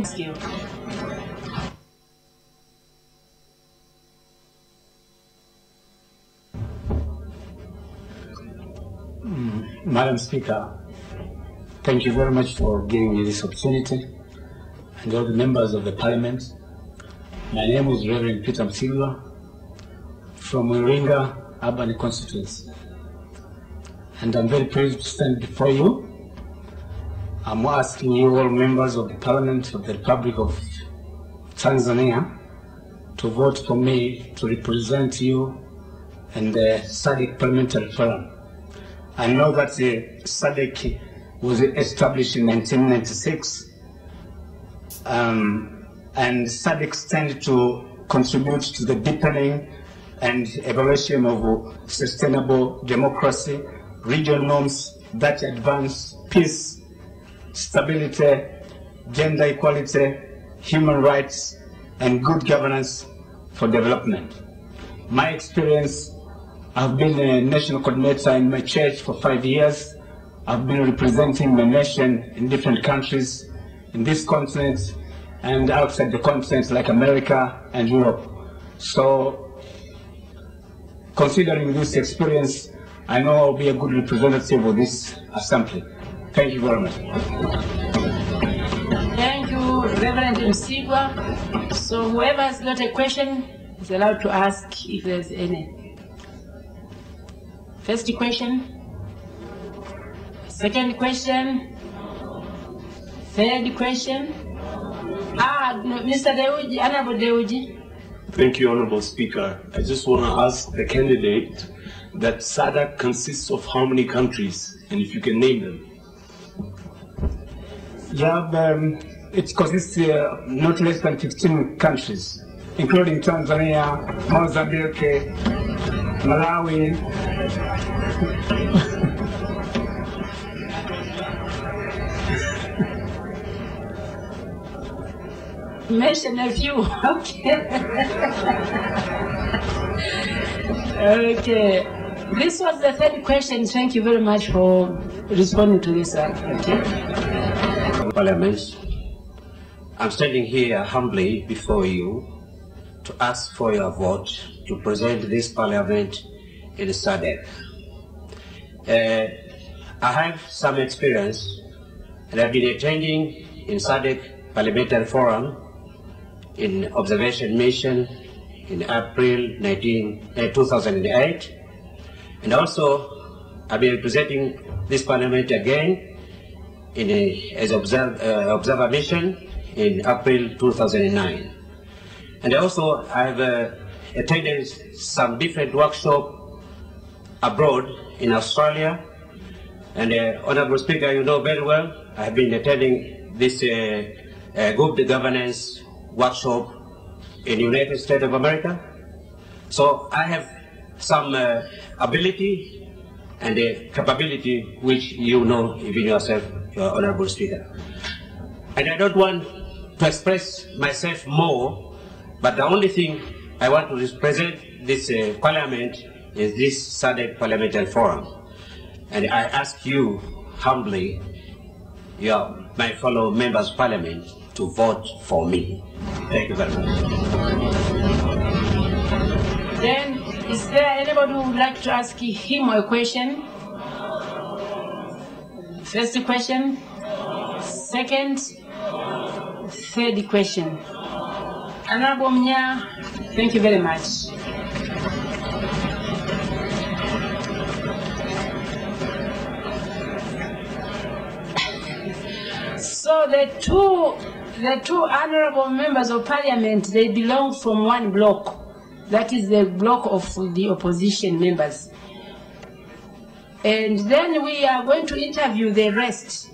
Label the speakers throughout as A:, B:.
A: Thank you.
B: Madam Speaker, thank you very much for giving me this opportunity, and all the members of the Parliament. My name is Reverend Peter Msilwa from Iringa Urban Constituency, and I'm very pleased to stand before you. I'm asking you, all members of the Parliament of the Republic of Tanzania, to vote for me to represent you in the SADC Parliamentary Forum. I know that the SADC was established in 1996, and SADC stands to contribute to the deepening and evaluation of sustainable democracy, regional norms that advance peace, stability, gender equality, human rights, and good governance for development. My experience, I've been a national coordinator in my church for 5 years. I've been representing my nation in different countries in this continent and outside the continent like America and Europe. So, considering this experience, I know I'll be a good representative of this assembly. Thank you very much.
A: Thank you, Reverend Msigwa. So whoever has got a question is allowed to ask if there's any. First question. Second question. Third question. Mr. Dewji, Honorable Dewji.
C: Thank you, Honorable Speaker. I just want to ask the candidate that SADC consists of how many countries, and if you can name them.
B: Yeah, it consists not less than 15 countries, including Tanzania, Mozambique, Malawi.
A: Mention a few, okay. Okay, this was the third question. Thank you very much for responding to this. Okay.
D: Parliament, I'm standing here humbly before you to ask for your vote to present this Parliament in SADC. I have some experience, and I've been attending in SADC Parliamentary Forum in observation mission in April 2008, and also I've been representing this Parliament again as observer mission in April 2009. And also I've attended some different workshops abroad in Australia. And Honorable Speaker, you know very well, I've been attending this good governance workshop in the United States of America. So I have some ability and capability which you know even yourself, Honorable Speaker. And I don't want to express myself more, but the only thing I want to represent this Parliament is this SADC Parliamentary Forum. And I ask you humbly, my fellow members of Parliament, to vote for me. Thank you very much.
A: Then, is there anybody who would like to ask him a question? First question, second, third question. Honorable Mnya, thank you very much. So the two honorable members of Parliament, they belong from one bloc. That is the bloc of the opposition members. And then we are going to interview the rest.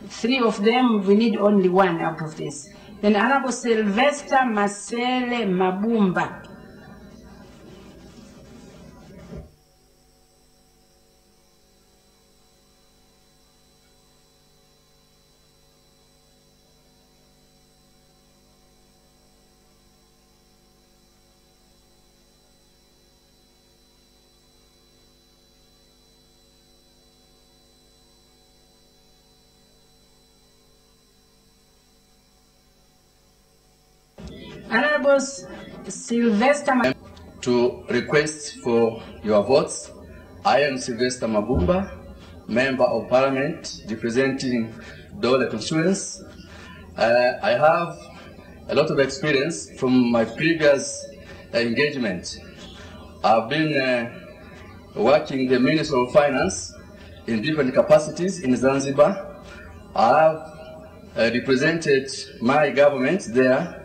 A: 3 of them, we need only 1 out of this. Then Honorable Sylvester Masele Mabumba. Honorable Sylvester.
E: To request for your votes, I am Sylvester Mabumba, Member of Parliament representing Dole constituency. I have a lot of experience from my previous engagement. I've been working in the Ministry of Finance in different capacities in Zanzibar. I have represented my government there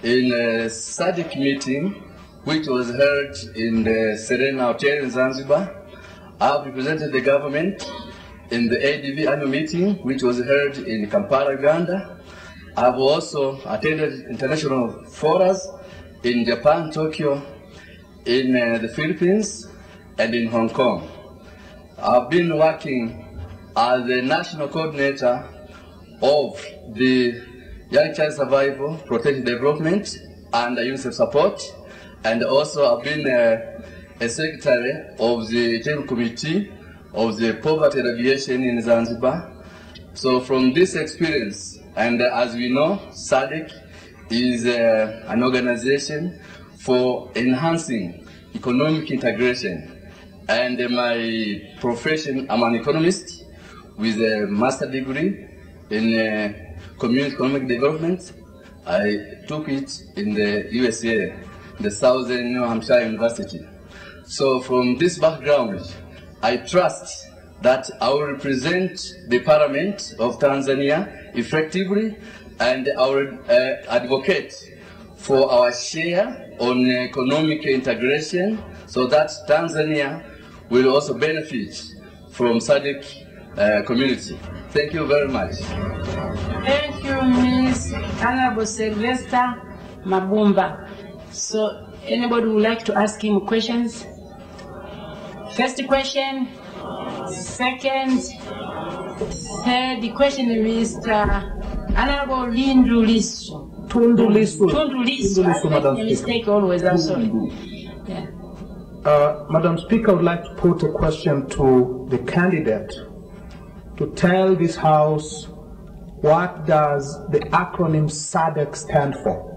E: in a SADC meeting which was held in the Serena Hotel in Zanzibar. I have represented the government in the ADV annual meeting which was held in Kampala, Uganda. I have also attended international forums in Japan, Tokyo, in the Philippines, and in Hong Kong. I've been working as the national coordinator of the Young Child Survival, Protected Development, and UNICEF support, and also I've been a secretary of the General Committee of the Poverty Alleviation in Zanzibar. So from this experience, and as we know, SADC is an organization for enhancing economic integration. And my profession, I'm an economist with a master's degree in community economic development. I took it in the USA, the Southern New Hampshire University. So from this background, I trust that I will represent the Parliament of Tanzania effectively, and I will advocate for our share on economic integration so that Tanzania will also benefit from SADC community. Thank you very much.
A: Thank you, Ms. Honorable Sylvester Mabumba. So, anybody would like to ask him questions? First question, second, third question, Mr. Honorable Lindu Lisu.
F: Tundu Lisu.
A: Tundu Lisu. I make a mistake always, I'm sorry. Yeah.
F: Madam Speaker, I would like to put a question to the candidate to tell this House what does the acronym SADC stand for?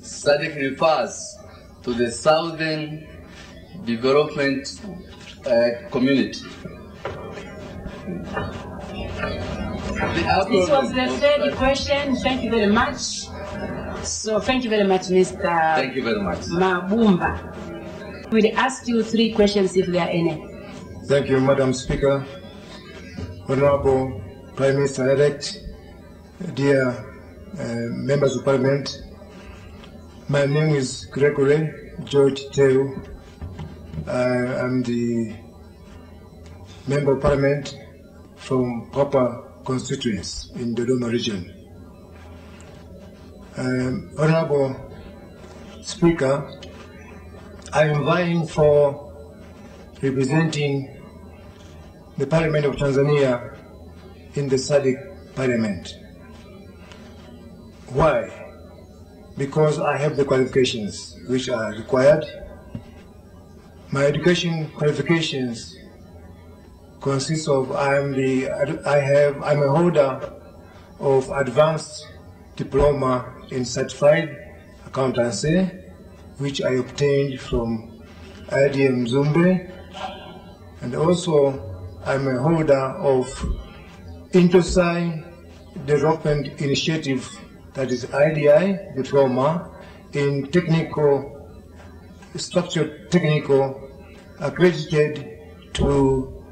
E: SADC refers to the Southern Development Community.
A: This was the third question. Thank you very much. So thank you very much, Mr.
E: Thank you very much.
A: Mabumba. We'll ask you 3 questions if there are any.
G: Thank you, Madam Speaker. Honorable Prime Minister-elect, dear members of Parliament, my name is Gregory George Teo. I'm the Member of Parliament from Upper constituency in the Dodoma region. Honorable Speaker, I am vying for representing the Parliament of Tanzania in the SADC Parliament. Why? Because I have the qualifications which are required. My education qualifications consist of I'm a holder of advanced diploma in certified accountancy, which I obtained from IDM Zumbe, and also I'm a holder of Intosci Development Initiative, that is IDI diploma in technical, structured technical, accredited to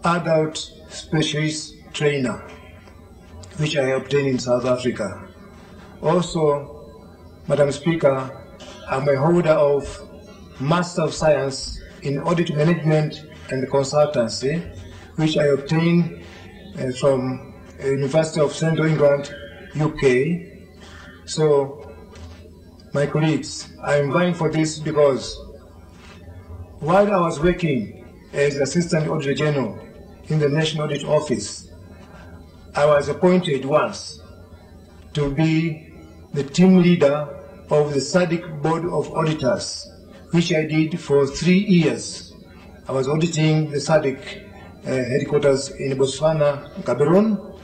G: adult specialist trainer, which I obtained in South Africa. Also, Madam Speaker, I'm a holder of Master of Science in Audit Management and Consultancy, which I obtained from University of Central England, UK. So, my colleagues, I am vying for this because while I was working as Assistant Auditor General in the National Audit Office, I was appointed once to be the team leader of the SADC Board of Auditors, which I did for 3 years. I was auditing the SADC headquarters in Botswana, Gaborone.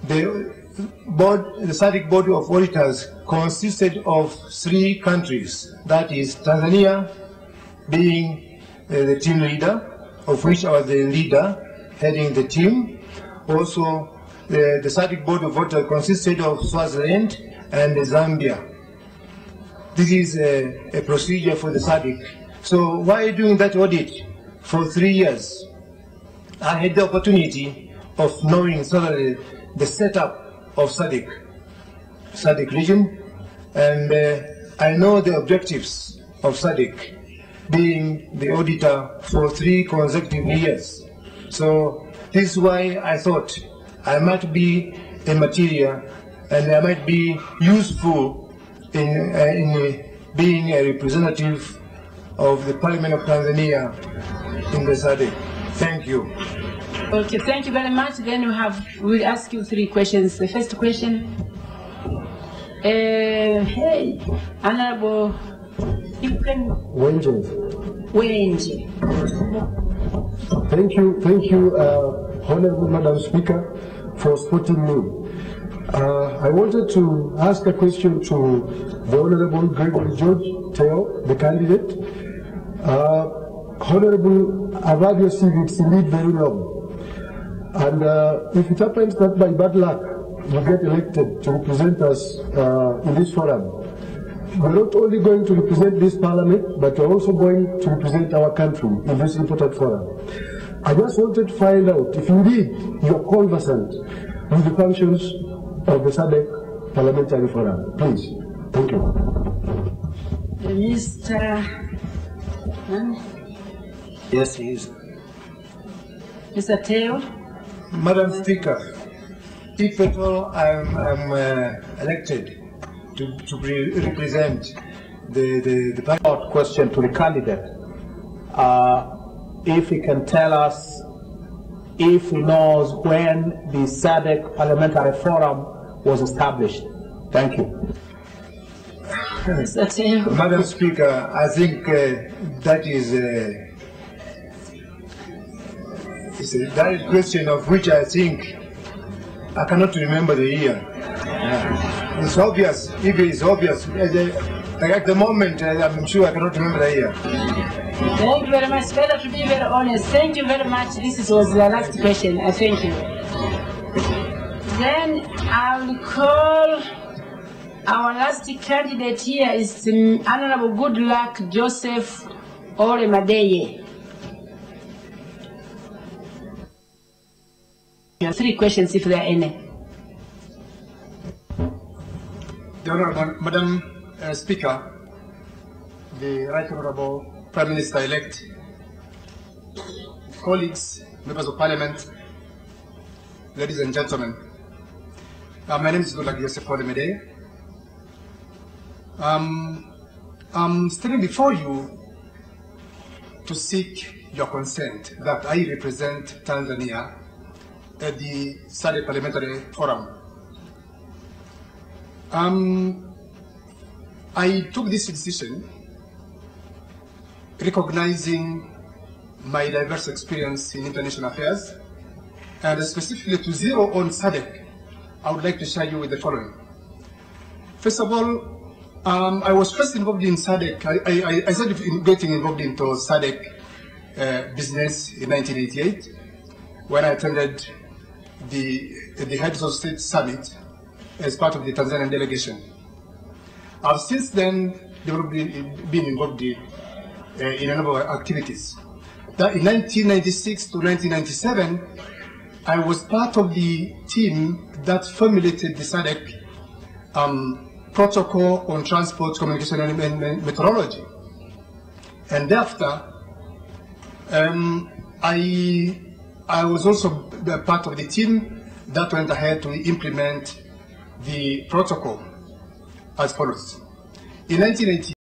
G: The SADC Board of Auditors consisted of 3 countries, that is Tanzania being the team leader, of which I was the leader heading the team. Also, the SADC Board of Auditors consisted of Swaziland and Zambia. This is a procedure for the SADC. So while doing that audit for 3 years, I had the opportunity of knowing thoroughly the setup of SADC region, and I know the objectives of SADC, being the auditor for 3 consecutive years. So this is why I thought I might be a material and I might be useful in being a representative of the Parliament of Tanzania in the SADC. Thank you.
A: Okay, thank you very much. Then we'll ask you 3 questions. The first question, hey, Honorable Wenje.
H: Thank you, Honorable Madam Speaker, for spotting me. I wanted to ask a question to the Honorable Gregory George Teo, the candidate. Honorable, I've had your CV, it's indeed very long. And if it happens that by bad luck you get elected to represent us in this forum, we're not only going to represent this parliament, but we're also going to represent our country in this important forum. I just wanted to find out if indeed you're conversant with the functions of the SADC Parliamentary Forum. Please. Thank you.
A: Mr.
B: Yes, he is.
A: Mr. Teo.
G: Madam Speaker, if at all I'm elected to represent the
F: Short question to the candidate. If he can tell us if he knows when the SADC Parliamentary Forum was established. Thank you.
G: Madam Speaker, I think that is it's a direct question of which I think I cannot remember the year. It's obvious. If it is obvious, at the moment, I'm sure I cannot remember the year.
A: Thank you very much. Better to be very honest. Thank you very much. This was the last question. I thank you. Then I'll call our last candidate here is Honorable Goodluck Joseph Olemadeye. 3 questions if there are any.
I: The Honorable Madam Speaker, the Right Honorable Prime Minister-elect, colleagues, members of Parliament, ladies and gentlemen. My name is Goodluck Joseph Olemadeye. I'm standing before you to seek your consent that I represent Tanzania at the SADC Parliamentary Forum. I took this decision recognizing my diverse experience in international affairs, and specifically to zero on SADC, I would like to share you with the following. First of all, I was first involved in SADC. I started getting involved into SADC business in 1988 when I attended the Heads of State Summit as part of the Tanzanian delegation. I've since then been involved in a number of activities. That in 1996 to 1997, I was part of the team that formulated the SADC protocol on transport, communication, and meteorology. And thereafter, I was also part of the team that went ahead to implement the protocol as follows. In 1980,